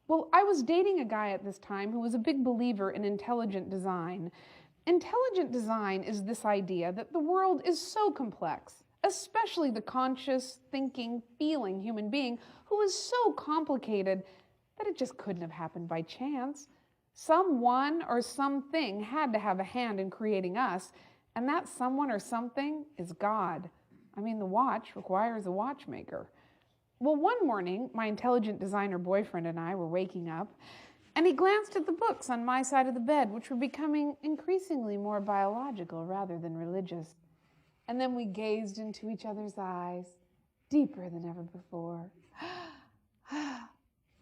Well, I was dating a guy at this time who was a big believer in intelligent design. Intelligent design is this idea that the world is so complex, especially the conscious, thinking, feeling human being who is so complicated that it just couldn't have happened by chance. Someone or something had to have a hand in creating us, and that someone or something is God. I mean, the watch requires a watchmaker. Well, one morning, my intelligent designer boyfriend and I were waking up, and he glanced at the books on my side of the bed, which were becoming increasingly more biological rather than religious. And then we gazed into each other's eyes, deeper than ever before.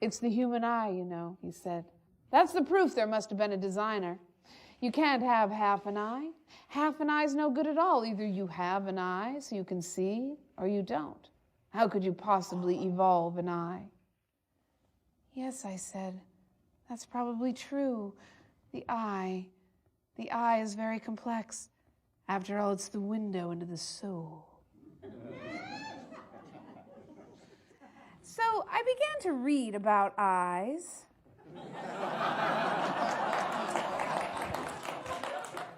"It's the human eye, you know," he said. "That's the proof there must have been a designer. You can't have half an eye. Half an eye's no good at all. Either you have an eye so you can see, or you don't. How could you possibly evolve an eye?" "Yes," I said, "that's probably true. The eye is very complex. After all, it's the window into the soul." So I began to read about eyes.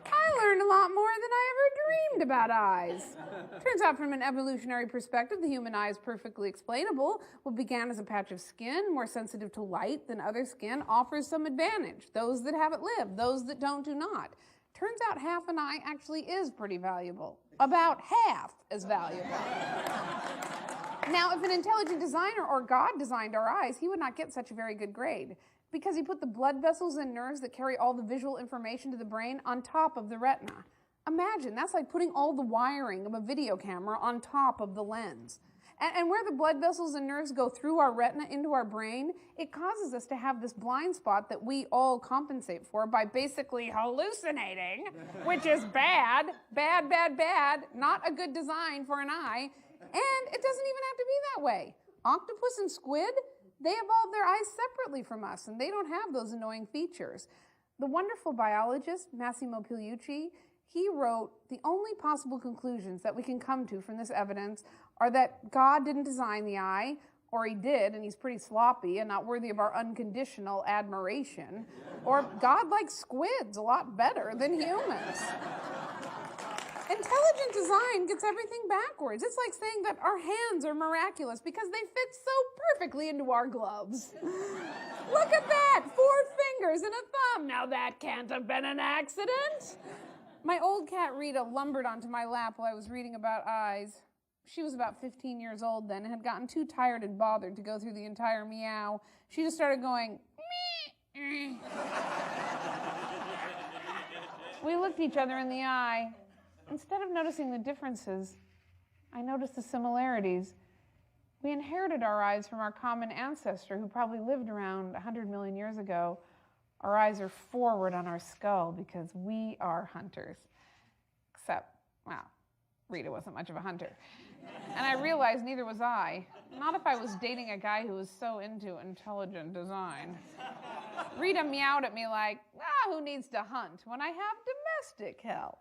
I learned a lot more than I ever dreamed about eyes. Turns out from an evolutionary perspective, the human eye is perfectly explainable. What began as a patch of skin, more sensitive to light than other skin, offers some advantage. Those that have it live, those that don't do not. Turns out half an eye actually is pretty valuable. About half as valuable. Now, if an intelligent designer or God designed our eyes, he would not get such a very good grade because he put the blood vessels and nerves that carry all the visual information to the brain on top of the retina. Imagine, that's like putting all the wiring of a video camera on top of the lens. And where the blood vessels and nerves go through our retina into our brain, it causes us to have this blind spot that we all compensate for by basically hallucinating, which is bad, bad, bad, bad, not a good design for an eye. And it doesn't even have to be that way. Octopus and squid, they evolved their eyes separately from us, and they don't have those annoying features. The wonderful biologist, Massimo Pigliucci, he wrote, "The only possible conclusions that we can come to from this evidence are that God didn't design the eye, or he did, and he's pretty sloppy and not worthy of our unconditional admiration, or God likes squids a lot better than humans." Intelligent design gets everything backwards. It's like saying that our hands are miraculous because they fit so perfectly into our gloves. Look at that, 4 fingers and a thumb. Now that can't have been an accident. My old cat Rita lumbered onto my lap while I was reading about eyes. She was about 15 years old then and had gotten too tired and bothered to go through the entire meow. She just started going, "Meh." We looked each other in the eye. Instead of noticing the differences, I noticed the similarities. We inherited our eyes from our common ancestor who probably lived around 100 million years ago. Our eyes are forward on our skull because we are hunters. Except, well, Rita wasn't much of a hunter. And I realized neither was I. Not if I was dating a guy who was so into intelligent design. Rita meowed at me like, "Who needs to hunt when I have domestic help?"